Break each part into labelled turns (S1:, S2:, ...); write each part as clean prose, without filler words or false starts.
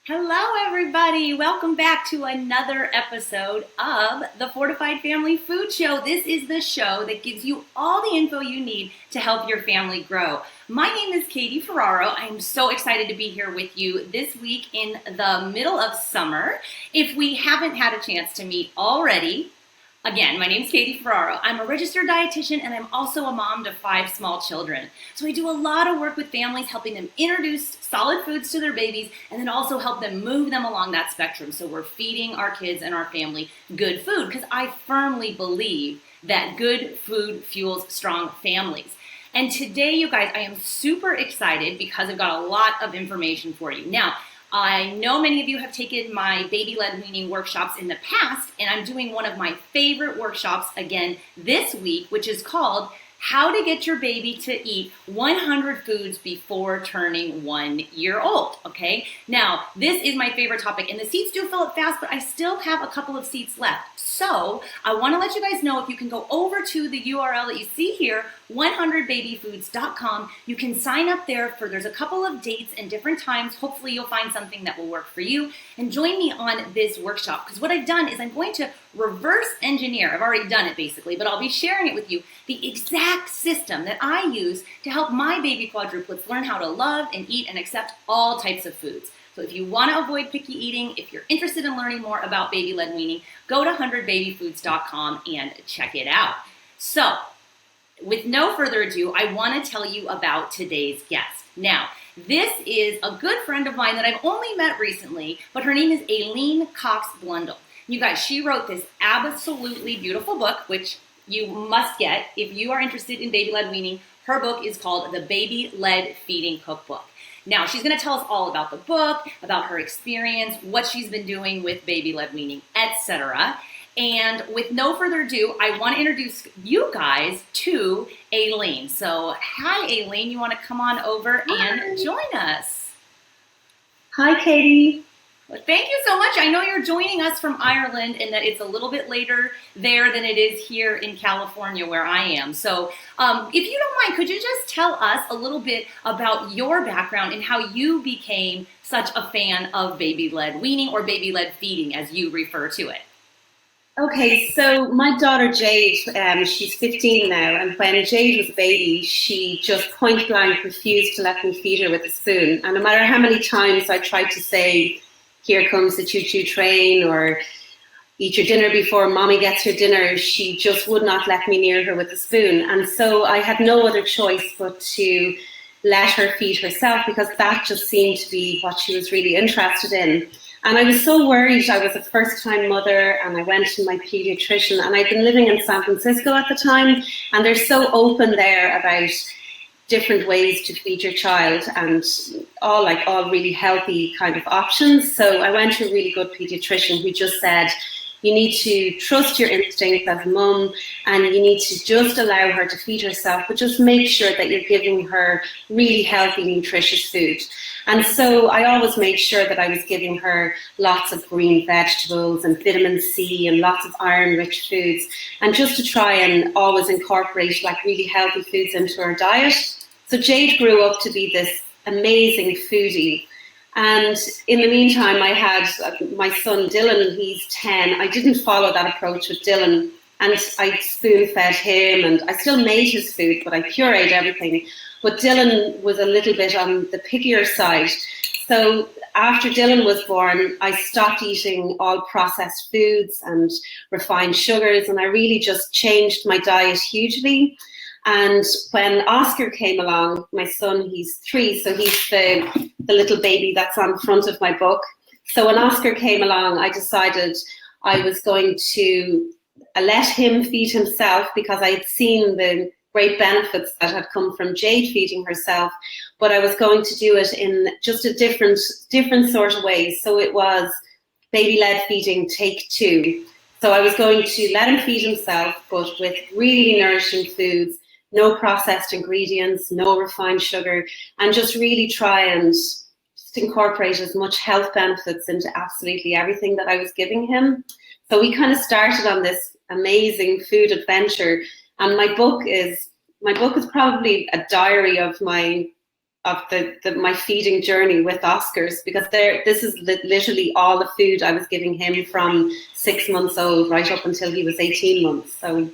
S1: Hello, everybody. Welcome back to another episode of the Fortified Family Food Show. This is the show that gives you all the info you need to help your family grow. My name is Katie Ferraro. I'm so excited to be here with you this week in the middle of summer. If we haven't had a chance to meet already, again, my name is Katie Ferraro. I'm a registered dietitian and I'm also a mom to 5 small children. So I do a lot of work with families, helping them introduce solid foods to their babies and then also help them move them along that spectrum. So we're feeding our kids and our family good food because I firmly believe that good food fuels strong families. And today, you guys, I am super excited because I've got a lot of information for you. Now, I know many of you have taken my baby-led weaning workshops in the past, and I'm doing one of my favorite workshops again this week, which is called How to Get Your Baby to Eat 100 Foods Before Turning 1 Year Old, okay? Now, this is my favorite topic, and the seats do fill up fast, but I still have a couple of seats left. So I want to let you guys know if you can go over to the URL that you see here, 100babyfoods.com. You can sign up there there's a couple of dates and different times. Hopefully you'll find something that will work for you and join me on this workshop. Because what I've done is I'm going to reverse engineer. I've already done it basically, but I'll be sharing it with you. The exact system that I use to help my baby quadruplets learn how to love and eat and accept all types of foods. So if you want to avoid picky eating, if you're interested in learning more about baby-led weaning, go to 100babyfoods.com and check it out. So, with no further ado, I want to tell you about today's guest. Now, this is a good friend of mine that I've only met recently, but her name is Aileen Cox Blundell. You guys, she wrote this absolutely beautiful book, which you must get if you are interested in baby-led weaning. Her book is called The Baby-Led Feeding Cookbook. Now, she's going to tell us all about the book, about her experience, what she's been doing with baby-led weaning, etc. And with no further ado, I want to introduce you guys to Aileen. So, hi, Aileen. You want to come on over and join us?
S2: Hi, Katie.
S1: Well, thank you so much. I know you're joining us from Ireland and that it's a little bit later there than it is here in California where I am. So if you don't mind, could you just tell us a little bit about your background and how you became such a fan of baby-led weaning or baby-led feeding as you refer to it?
S2: Okay, so my daughter Jade, she's 15 now, and when Jade was a baby, she just point blank refused to let me feed her with a spoon. And no matter how many times I tried to say, here comes the choo-choo train, or eat your dinner before mommy gets her dinner, she just would not let me near her with a spoon. And so I had no other choice but to let her feed herself, because that just seemed to be what she was really interested in. And I was so worried. I was a first-time mother, and I went to my pediatrician, and I'd been living in San Francisco at the time, and they're so open there about different ways to feed your child and all really healthy kind of options. So I went to a really good pediatrician who just said, you need to trust your instincts as a mum, and you need to just allow her to feed herself, but just make sure that you're giving her really healthy, nutritious food. And so I always made sure that I was giving her lots of green vegetables and vitamin C and lots of iron-rich foods, and just to try and always incorporate really healthy foods into her diet. So Jade grew up to be this amazing foodie. And in the meantime, I had my son Dylan, he's 10. I didn't follow that approach with Dylan, and I spoon-fed him, and I still made his food, but I pureed everything. But Dylan was a little bit on the pickier side. So after Dylan was born, I stopped eating all processed foods and refined sugars, and I really just changed my diet hugely. And when Oscar came along, my son, he's 3, so he's the little baby that's on the front of my book. So when Oscar came along, I decided I was going to let him feed himself, because I had seen the great benefits that had come from Jade feeding herself, but I was going to do it in just a different sort of way. So it was baby-led feeding take 2. So I was going to let him feed himself, but with really nourishing foods, no processed ingredients, no refined sugar, and just really try and just incorporate as much health benefits into absolutely everything that I was giving him. So we kind of started on this amazing food adventure, and my book is probably a diary of my my feeding journey with Oscars, because this is literally all the food I was giving him from 6 months old right up until he was 18 months. So,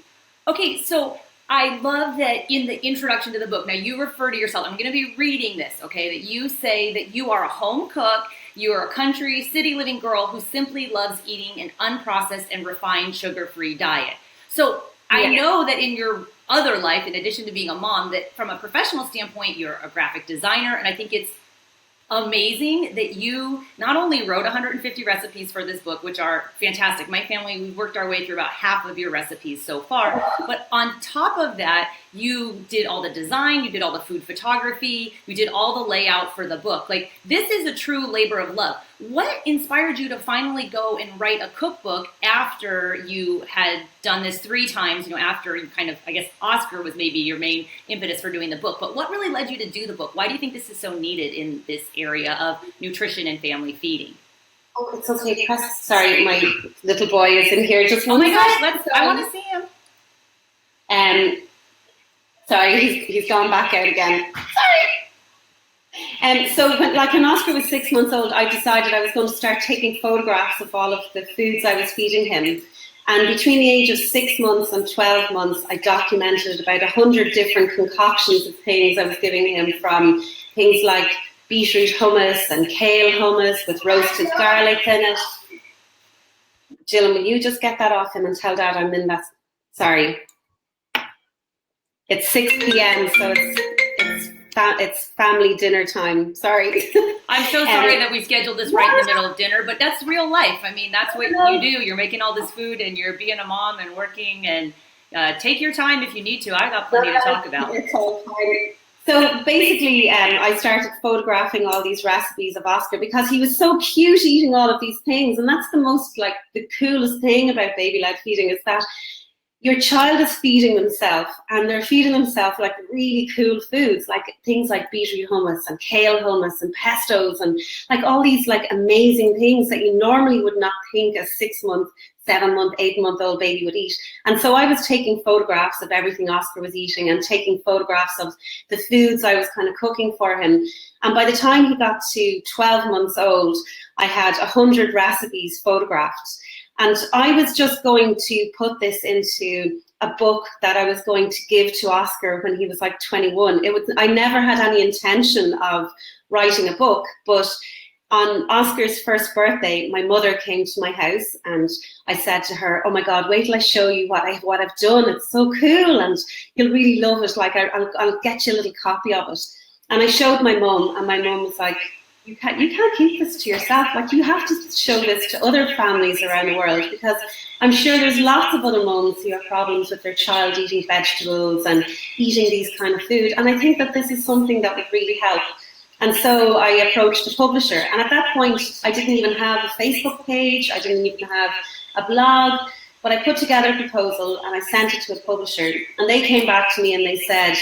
S1: okay, so I love that in the introduction to the book, now you refer to yourself, I'm going to be reading this, okay, that you say that you are a home cook, you are a country, city living girl who simply loves eating an unprocessed and refined sugar-free diet. So I know that in your other life, in addition to being a mom, that from a professional standpoint, you're a graphic designer, and I think it's amazing that you not only wrote 150 recipes for this book, which are fantastic. My family, we've worked our way through about half of your recipes so far. But on top of that, you did all the design, you did all the food photography, you did all the layout for the book. Like, this is a true labor of love. What inspired you to finally go and write a cookbook after you had done this 3 times, you know, after you kind of, I guess, Oscar was maybe your main impetus for doing the book, but what really led you to do the book? Why do you think this is so needed in this area of nutrition and family feeding?
S2: Oh, it's okay. Sorry, my little boy is in here. Just
S1: oh my gosh, I want to see him.
S2: Sorry, he's gone back out again. Sorry. So when Oscar was 6 months old, I decided I was going to start taking photographs of all of the foods I was feeding him. And between the age of 6 months and 12 months, I documented about 100 different concoctions of things I was giving him, from things like beetroot hummus and kale hummus with roasted garlic in it. Jill, will you just get that off him and tell Dad I'm in that? Sorry. It's 6 p.m, so it's family dinner time. Sorry.
S1: I'm so sorry that we scheduled this right in the middle of dinner, but that's real life. I mean, that's what you do. You're making all this food and you're being a mom and working, and take your time if you need to. I got plenty to talk about.
S2: It's all fine. So basically, I started photographing all these recipes of Oscar because he was so cute eating all of these things. And that's the most, like, the coolest thing about baby-led feeding, is that your child is feeding themselves, and they're feeding themselves like really cool foods, like things like beetroot hummus and kale hummus and pestos, and like all these like amazing things that you normally would not think a 6 month, 7 month, 8 month old baby would eat. And so I was taking photographs of everything Oscar was eating and taking photographs of the foods I was kind of cooking for him. And by the time he got to 12 months old, I had 100 recipes photographed. And I was just going to put this into a book that I was going to give to Oscar when he was like 21. I never had any intention of writing a book, but on Oscar's first birthday, my mother came to my house and I said to her, "Oh my God, wait till I show you what I've done. It's so cool and you'll really love it. Like I'll get you a little copy of it." And I showed my mum, and my mum was like, you can't keep this to yourself. Like, you have to show this to other families around the world, because I'm sure there's lots of other mums who have problems with their child eating vegetables and eating these kind of food. And I think that this is something that would really help. And so I approached the publisher. And at that point, I didn't even have a Facebook page. I didn't even have a blog. But I put together a proposal and I sent it to a publisher. And they came back to me and they said,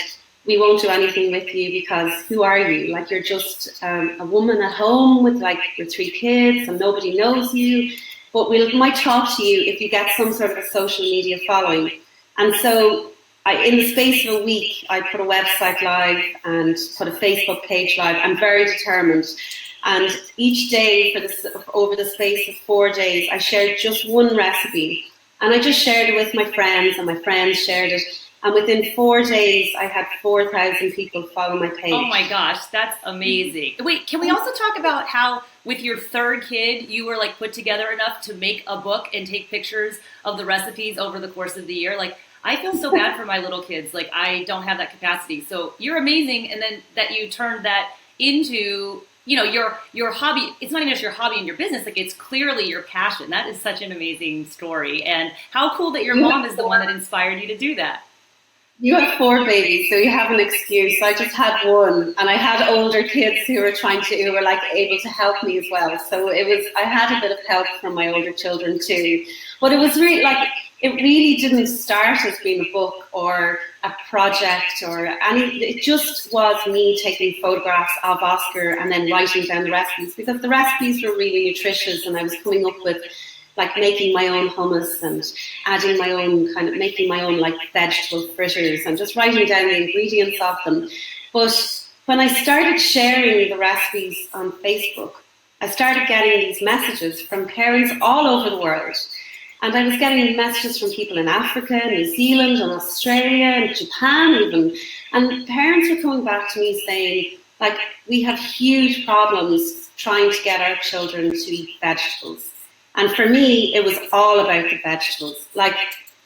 S2: "We won't do anything with you because who are you? Like, you're just a woman at home with like your 3 kids and nobody knows you. But we might talk to you if you get some sort of a social media following." And so in the space of a week, I put a website live and put a Facebook page live. I'm very determined. And each day over the space of 4 days, I shared just one recipe. And I just shared it with my friends, and my friends shared it. And within 4 days, I had 4,000 people follow my page.
S1: Oh my gosh, that's amazing. Wait, can we also talk about how with your 3rd kid, you were like put together enough to make a book and take pictures of the recipes over the course of the year? Like, I feel so bad for my little kids. Like, I don't have that capacity. So you're amazing. And then that you turned that into, you know, your hobby. It's not even just your hobby and your business. Like, it's clearly your passion. That is such an amazing story. And how cool that your mom is the one that inspired you to do that.
S2: You have 4 babies, so you have an excuse. I just had 1, and I had older kids who were like able to help me as well. So I had a bit of help from my older children too. But it was really like, it really didn't start as being a book or a project or any. It just was me taking photographs of Oscar and then writing down the recipes, because the recipes were really nutritious, and I was coming up with like making my own hummus and adding my own making my own like vegetable fritters and just writing down the ingredients of them. But when I started sharing the recipes on Facebook, I started getting these messages from parents all over the world. And I was getting messages from people in Africa, New Zealand, and Australia, and Japan even. And parents were coming back to me saying, like, we have huge problems trying to get our children to eat vegetables. And for me, it was all about the vegetables. Like,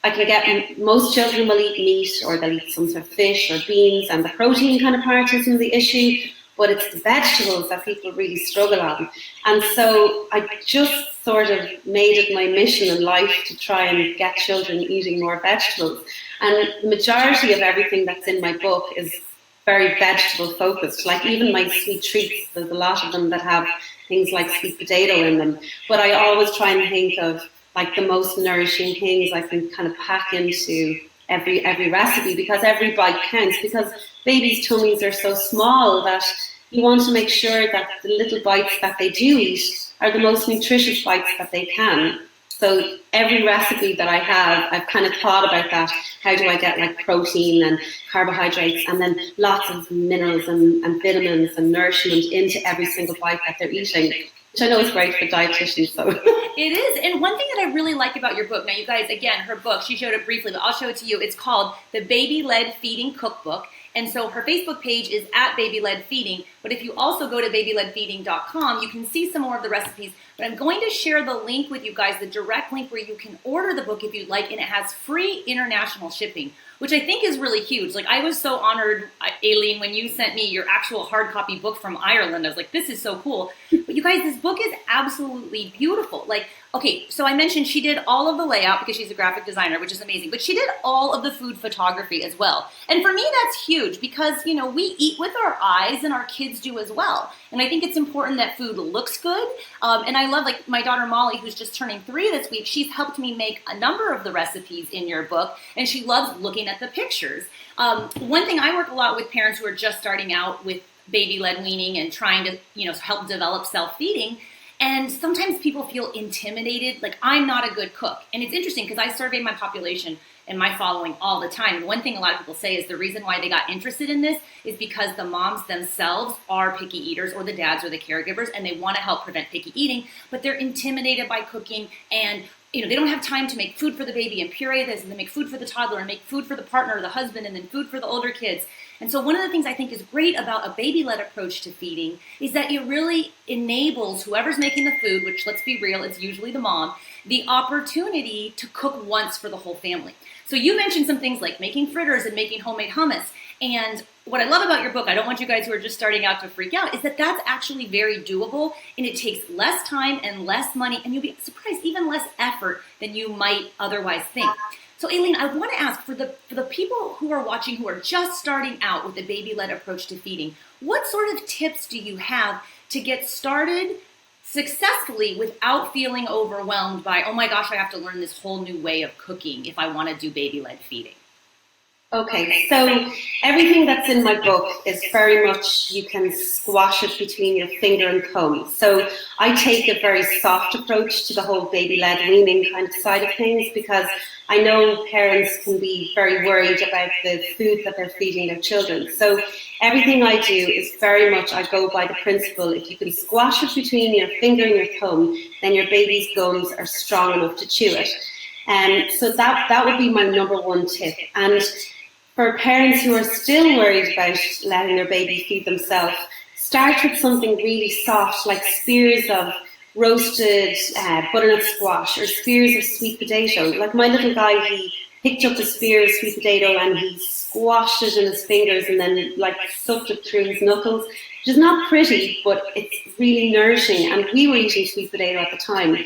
S2: I can get, most children will eat meat, or they'll eat some sort of fish or beans, and the protein kind of part isn't the issue, but it's the vegetables that people really struggle on. And so I just sort of made it my mission in life to try and get children eating more vegetables. And the majority of everything that's in my book is very vegetable focused. Like even my sweet treats, there's a lot of them that have things like sweet potato in them. But I always try and think of like the most nourishing things I can kind of pack into every recipe, because every bite counts, because babies' tummies are so small that you want to make sure that the little bites that they do eat are the most nutritious bites that they can. So every recipe that I have, I've kind of thought about that. How do I get like protein and carbohydrates and then lots of minerals and vitamins and nourishment into every single bite that they're eating, which I know is great for dietitians. So
S1: it is. And one thing that I really like about your book, now you guys, again, her book, she showed it briefly, but I'll show it to you. It's called The Baby-Led Feeding Cookbook. And so her Facebook page is at Baby-Led Feeding, but if you also go to babyledfeeding.com, you can see some more of the recipes. But I'm going to share the link with you guys, the direct link where you can order the book if you'd like, and it has free international shipping, which I think is really huge. Like, I was so honored, Aileen, when you sent me your actual hard copy book from Ireland. I was like, this is so cool. But you guys, this book is absolutely beautiful. Like, okay, so I mentioned she did all of the layout because she's a graphic designer, which is amazing, but she did all of the food photography as well. And for me, that's huge because, you know, we eat with our eyes and our kids do as well. And I think it's important that food looks good. And I love, like, my daughter Molly, who's just turning 3 this week, she's helped me make a number of the recipes in your book, and she loves looking at the pictures. One thing, I work a lot with parents who are just starting out with baby-led weaning and trying to, you know, help develop self-feeding. And sometimes people feel intimidated, like I'm not a good cook. And it's interesting because I survey my population and my following all the time. And one thing a lot of people say is the reason why they got interested in this is because the moms themselves are picky eaters, or the dads or the caregivers, and they want to help prevent picky eating, but they're intimidated by cooking, and you know, they don't have time to make food for the baby and puree this, and then make food for the toddler and make food for the partner or the husband, and then food for the older kids. And so one of the things I think is great about a baby-led approach to feeding is that it really enables whoever's making the food, which, let's be real, it's usually the mom, the opportunity to cook once for the whole family. So you mentioned some things like making fritters and making homemade hummus. And what I love about your book, I don't want you guys who are just starting out to freak out, is that that's actually very doable, and it takes less time and less money, and you'll be surprised, even less effort than you might otherwise think. So Aileen, I want to ask, for the people who are watching who are just starting out with the baby-led approach to feeding, what sort of tips do you have to get started successfully without feeling overwhelmed by, oh my gosh, I have to learn this whole new way of cooking if I want to do baby-led feeding?
S2: Okay, so everything that's in my book is very much, you can squash it between your finger and thumb. So I take a very soft approach to the whole baby-led weaning kind of side of things, because I know parents can be very worried about the food that they're feeding their children. So everything I do is very much, I go by the principle, if you can squash it between your finger and your thumb, then your baby's gums are strong enough to chew it. And so that would be my number one tip. And for parents who are still worried about letting their baby feed themselves, start with something really soft, like spears of roasted butternut squash or spears of sweet potato. Like my little guy, he picked up a spear of sweet potato and he squashed it in his fingers and then like sucked it through his knuckles, which is not pretty, but it's really nourishing. And we were eating sweet potato at the time.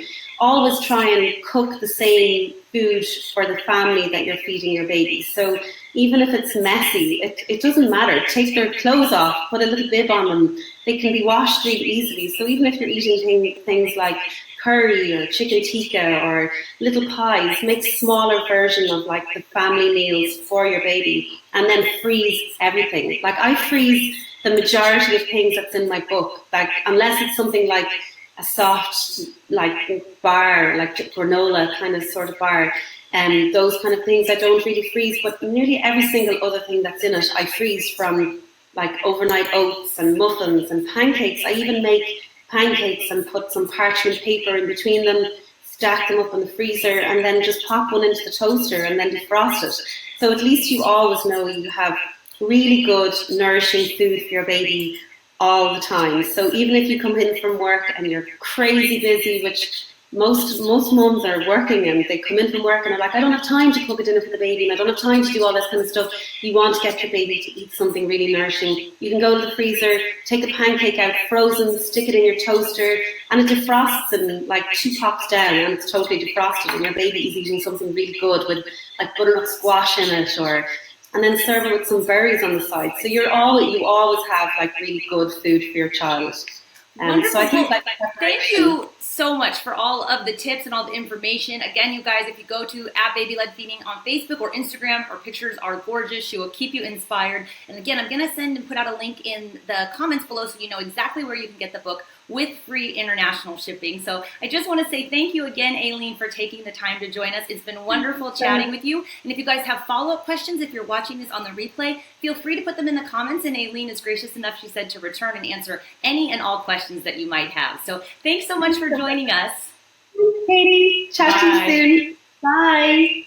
S2: Always try and cook the same food for the family that you're feeding your baby. So even if it's messy, it doesn't matter. Take their clothes off, put a little bib on them. They can be washed really easily. So even if you're eating things like curry or chicken tikka or little pies, make a smaller version of like the family meals for your baby, and then freeze everything. Like I freeze the majority of things that's in my book, like unless it's something like a soft like bar, like granola kind of sort of bar, and those kind of things I don't really freeze, but nearly every single other thing that's in it I freeze from like overnight oats and muffins and pancakes. I even make pancakes and put some parchment paper in between them, stack them up in the freezer, and then just pop one into the toaster and then defrost it. So at least you always know you have really good, nourishing food for your baby all the time. So even if you come in from work and you're crazy busy, which most mums are working, and they come in from work and are like, I don't have time to cook a dinner for the baby and I don't have time to do all this kind of stuff. You want to get your baby to eat something really nourishing. You can go to the freezer, take a pancake out frozen, stick it in your toaster, and it defrosts in like 2 pops down, and it's totally defrosted, and your baby is eating something really good with like butternut squash in it, and then serve it with some berries on the side. So you always have like really good food for your child.
S1: So
S2: I think
S1: thank you so much for all of the tips and all the information. Again, you guys, if you go to @Baby-Led Feeding on Facebook or Instagram, her pictures are gorgeous. She will keep you inspired. And again, I'm going to send and put out a link in the comments below so you know exactly where you can get the book with free international shipping. So I just want to say thank you again, Aileen, for taking the time to join us. It's been wonderful chatting with you. And if you guys have follow-up questions, if you're watching this on the replay, feel free to put them in the comments, and Aileen is gracious enough, she said, to return and answer any and all questions that you might have. So thanks so much for joining us.
S2: Thanks, Katie. Chat to you soon. Bye.